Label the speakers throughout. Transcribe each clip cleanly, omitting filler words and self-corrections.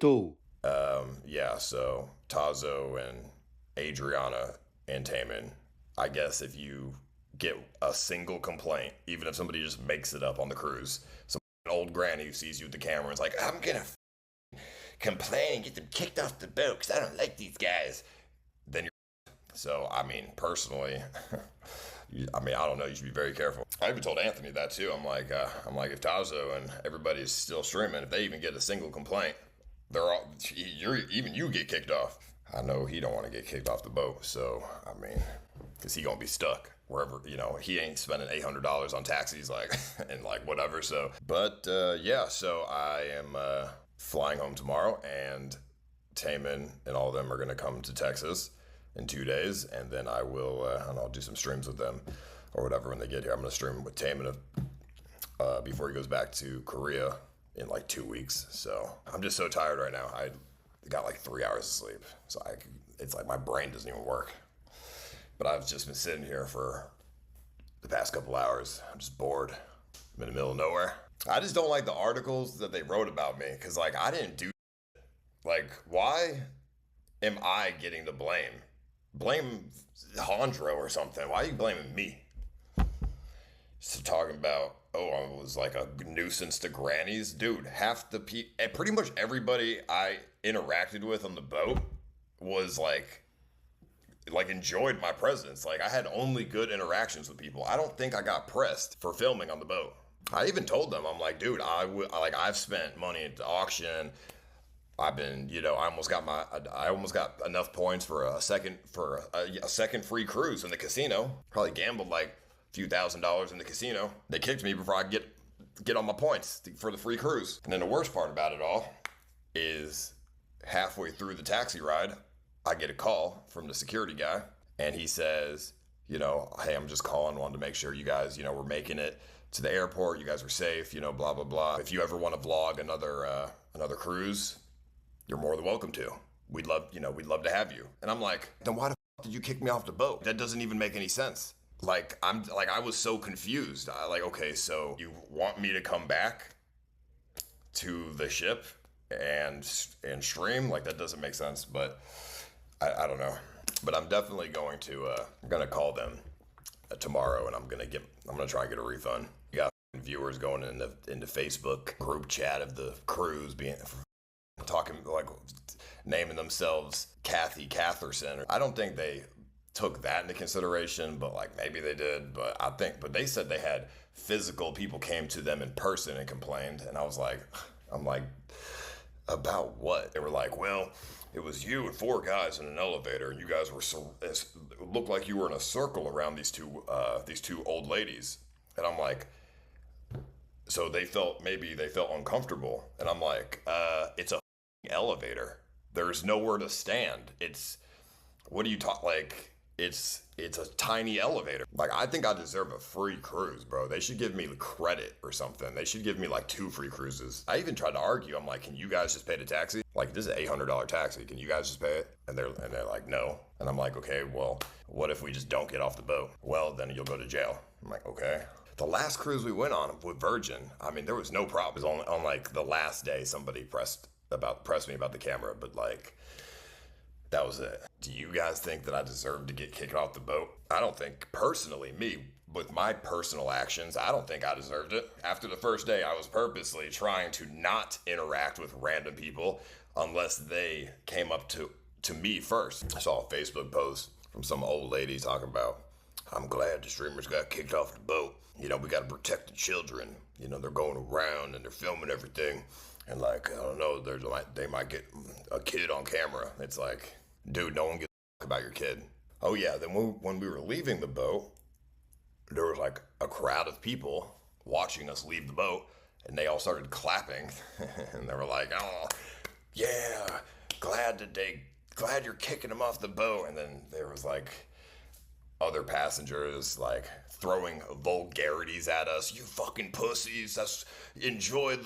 Speaker 1: Muito!
Speaker 2: Yeah, so Tazo and Adriana and Taman, I guess if you get a single complaint, even if somebody just makes it up on the cruise, some old granny who sees you with the camera is like, I'm gonna complain and get them kicked off the boat because I don't like these guys, then you're. So, I mean, personally, I don't know. You should be very careful. I even told Anthony that too. If Tazo and everybody is still streaming, if they even get a single complaint, you get kicked off. I know he don't want to get kicked off the boat, so I mean, cause he gonna be stuck wherever, he ain't spending $800 on taxis and whatever. So, but yeah, so I am flying home tomorrow, and Taman and all of them are gonna come to Texas in 2 days, and then I'll do some streams with them or whatever when they get here. I'm gonna stream with Taman before he goes back to Korea in 2 weeks. So I'm just so tired right now. I got 3 hours of sleep, so it's like my brain doesn't even work. But I've just been sitting here for the past couple hours. I'm just bored. I'm in the middle of nowhere. I just don't like the articles that they wrote about me, because I didn't do. Why am I getting the blame? Blame Hondro or something. Why are you blaming me? So talking about, I was like a nuisance to grannies. Dude, half the pretty much everybody I interacted with on the boat was enjoyed my presence. I had only good interactions with people. I don't think I got pressed for filming on the boat. I even told them, I'm like, dude, I've spent money at the auction. I've been, I almost got enough points for a second free cruise in the casino. Probably gambled a few $1,000s in the casino. They kicked me before I get on my points for the free cruise. And then the worst part about it all is halfway through the taxi ride, I get a call from the security guy, and he says, hey, I'm just calling, wanted to make sure you guys, we're making it to the airport. You guys were safe, blah, blah, blah. If you ever want to vlog another cruise, you're more than welcome to. We'd love to have you. And I'm like, then why the f did you kick me off the boat? That doesn't even make any sense. I was so confused. Okay, so you want me to come back to the ship and stream? That doesn't make sense, but I don't know. But I'm definitely going to call them tomorrow, and I'm gonna try and get a refund. We got viewers going into Facebook group chat of the cruise being talking naming themselves Kathy Catherson. I don't think they took that into consideration, but maybe they did. But they said they had physical people came to them in person and complained, and I'm like, about what? They were like, well, it was you and 4 guys in an elevator, and you guys it looked like you were in a circle around these two old ladies, and I'm like, so they felt uncomfortable, and I'm like, it's a elevator. There's nowhere to stand. What do you talk It's a tiny elevator. I think I deserve a free cruise, bro. They should give me credit or something. They should give me 2 free cruises. I even tried to argue. I'm like, can you guys just pay the taxi? This is an $800 taxi. Can you guys just pay it? And they're like, no. And I'm like, okay, well, what if we just don't get off the boat? Well, then you'll go to jail. I'm like, okay. The last cruise we went on with Virgin, there was no problem. It was on the last day somebody pressed me about the camera, but that was it. Do you guys think that I deserve to get kicked off the boat? I don't think, personally, with my personal actions, I don't think I deserved it. After the first day, I was purposely trying to not interact with random people unless they came up to me first. I saw a Facebook post from some old lady talking about, I'm glad the streamers got kicked off the boat. We got to protect the children. They're going around and they're filming everything. And I don't know, they might get a kid on camera. It's like, dude, no one gives a fuck about your kid. Oh yeah, then when we were leaving the boat, there was a crowd of people watching us leave the boat, and they all started clapping, and they were like, oh, yeah, glad you're kicking them off the boat. And then there was other passengers throwing vulgarities at us. You fucking pussies. Enjoy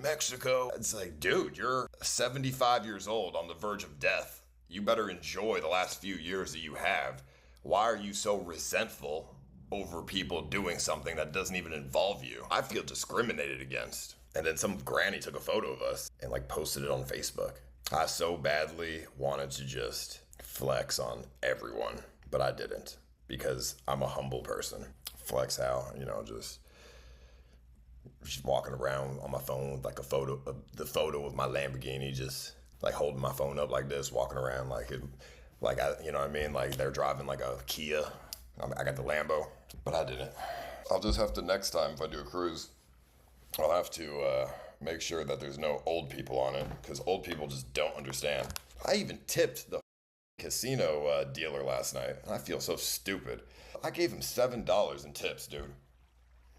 Speaker 2: Mexico. It's like, dude, you're 75 years old on the verge of death. You better enjoy the last few years that you have. Why are you so resentful over people doing something that doesn't even involve you? I feel discriminated against. And then some granny took a photo of us and like posted it on Facebook. I so badly wanted to just flex on everyone, but I didn't because I'm a humble person. Flex how, just walking around on my phone with like a photo of the photo of my Lamborghini, just like holding my phone up like this, walking around like it, like I, you know what I mean? Like they're driving like a Kia. I got the Lambo, but I didn't. I'll just have to next time if I do a cruise, I'll have to make sure that there's no old people on it because old people just don't understand. I even tipped the casino dealer last night. I feel so stupid. I gave him $7 in tips, dude,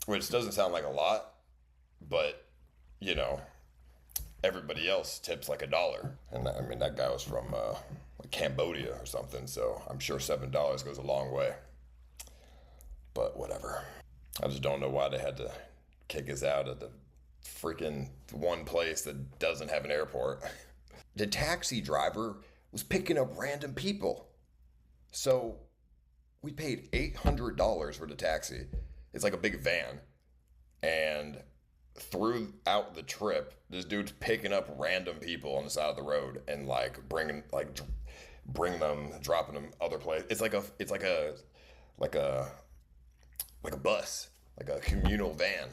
Speaker 2: which doesn't sound like a lot, but everybody else tips like $1. And I mean, that guy was from like Cambodia or something, so I'm sure $7 goes a long way. But whatever. I just don't know why they had to kick us out of the freaking one place that doesn't have an airport. The taxi driver was picking up random people. So we paid $800 for the taxi. It's like a big van. And throughout the trip, this dude's picking up random people on the side of the road and like bring them, dropping them other places. It's like a bus, like a communal van.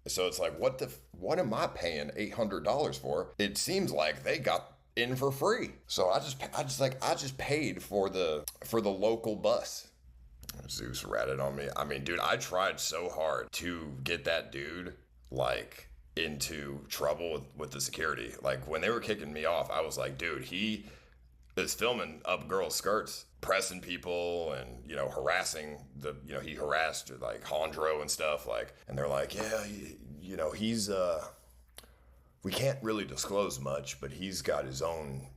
Speaker 2: So it's like, what am I paying $800 for? It seems like they got in for free. So I just paid for the local bus. Zeus ratted on me. I mean, dude, I tried so hard to get that dude like into trouble with the security. Like when they were kicking me off, I was like, dude, he is filming up girls' skirts, pressing people and, harassing he harassed like Hondro and stuff, like, and they're like, yeah, he's, we can't really disclose much, but he's got his own,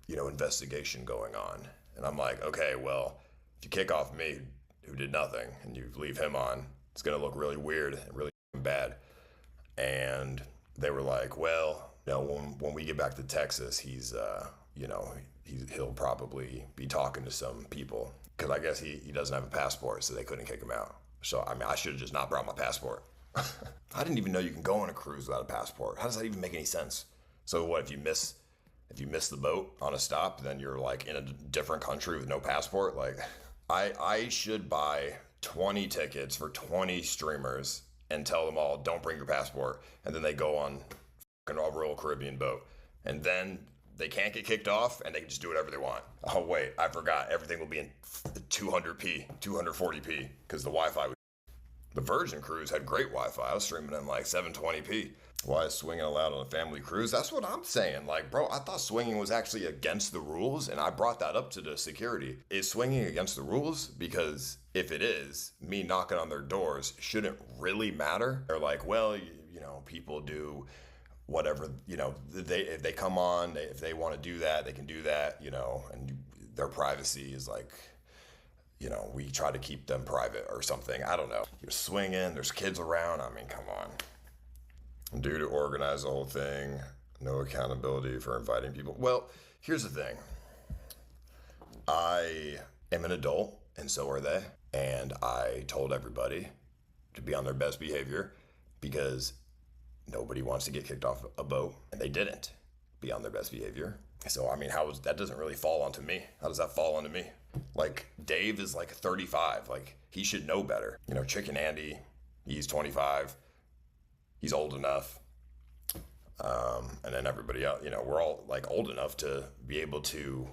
Speaker 2: investigation going on. And I'm like, okay, well, if you kick off me who did nothing and you leave him on, it's going to look really weird and really bad. And they were like, well, when we get back to Texas, he's, he'll probably be talking to some people because I guess he doesn't have a passport, so they couldn't kick him out. So, I mean, I should have just not brought my passport. I didn't even know you can go on a cruise without a passport. How does that even make any sense? So what, if you miss the boat on a stop, then you're like in a different country with no passport? Like, I should buy 20 tickets for 20 streamers and tell them all, don't bring your passport. And then they go on a Royal Caribbean boat. And then they can't get kicked off and they can just do whatever they want. Oh, wait, I forgot. Everything will be in 200p, 240p, because the Wi-Fi. The Virgin cruise had great Wi-Fi. I was streaming in like 720p. Why is swinging allowed on a family cruise? That's what I'm saying. Like, bro, I thought swinging was actually against the rules, and I brought that up to the security. Is swinging against the rules? Because if it is, me knocking on their doors shouldn't really matter. They're like, well, people do whatever, if they come on, if they want to do that, they can do that, and their privacy is like, we try to keep them private or something. I don't know. You're swinging, there's kids around. I mean, come on. Dude to organize the whole thing, no accountability for inviting people. Well, here's the thing. I am an adult, and so are they. And I told everybody to be on their best behavior because nobody wants to get kicked off a boat, and they didn't be on their best behavior. So, I mean, that doesn't really fall onto me. How does that fall onto me? Like, Dave is like 35. Like, he should know better. Chicken Andy, he's 25. He's old enough. And then everybody else, we're all like old enough to be able to,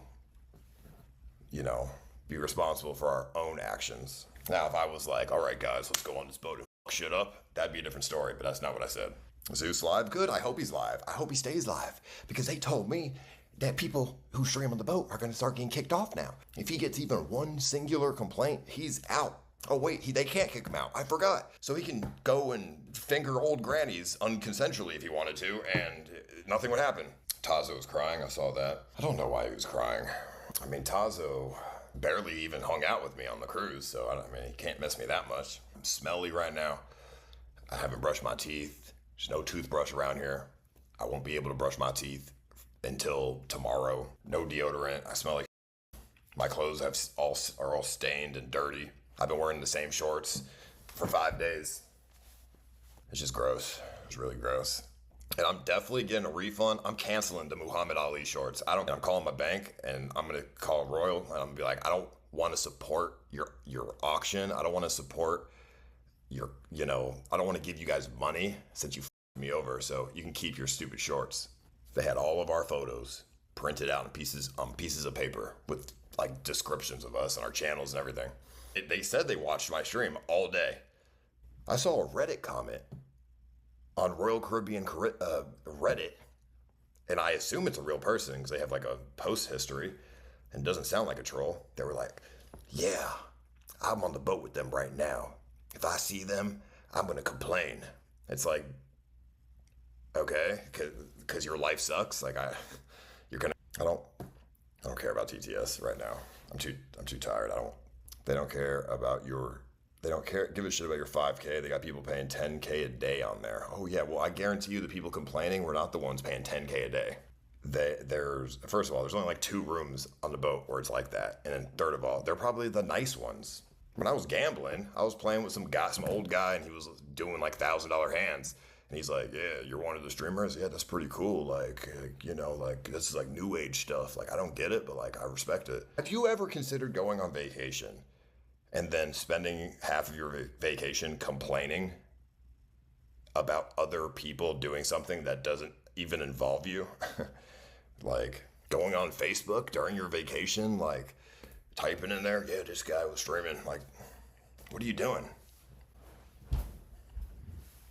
Speaker 2: be responsible for our own actions. Now, if I was like, all right, guys, let's go on this boat and fuck shit up, that'd be a different story, but that's not what I said. Zeus live? Good. I hope he's live. I hope he stays live because they told me that people who stream on the boat are going to start getting kicked off now. If he gets even one singular complaint, he's out. Oh, wait, they can't kick him out. I forgot. So he can go and finger old grannies unconsensually if he wanted to, and nothing would happen. Tazo was crying. I saw that. I don't know why he was crying. I mean, Tazo barely even hung out with me on the cruise, so he can't miss me that much. I'm smelly right now. I haven't brushed my teeth. There's no toothbrush around here. I won't be able to brush my teeth until tomorrow. No deodorant. I smell like my clothes are all stained and dirty. I've been wearing the same shorts for 5 days. It's just gross. It's really gross. And I'm definitely getting a refund. I'm canceling the Muhammad Ali shorts. I'm calling my bank and I'm gonna call Royal and I'm gonna be like, I don't want to support your auction. I don't want to support I don't want to give you guys money since you f***ed me over. So you can keep your stupid shorts. They had all of our photos printed out in pieces of paper with like descriptions of us and our channels and everything. They said they watched my stream all day. I saw a Reddit comment on Royal Caribbean Reddit, and I assume it's a real person because they have like a post history and it doesn't sound like a troll. They were like, yeah, I'm on the boat with them right now. If I see them, I'm going to complain. It's like, okay, because your life sucks. Like you're going to, I don't care about TTS right now. I'm too tired. They don't care about they don't give a shit about your 5K. They got people paying 10K a day on there. Oh yeah, well I guarantee you the people complaining were not the ones paying 10K a day. First of all, there's only like 2 rooms on the boat where it's like that, and then third of all, they're probably the nice ones. When I was gambling, I was playing with some old guy, and he was doing like $1,000 hands, and he's like, "Yeah, you're one of the streamers. Yeah, that's pretty cool. Like, like this is like new age stuff. Like, I don't get it, but like I respect it." Have you ever considered going on vacation and then spending half of your vacation complaining about other people doing something that doesn't even involve you? Like going on Facebook during your vacation, like typing in there, yeah, this guy was streaming. Like, what are you doing?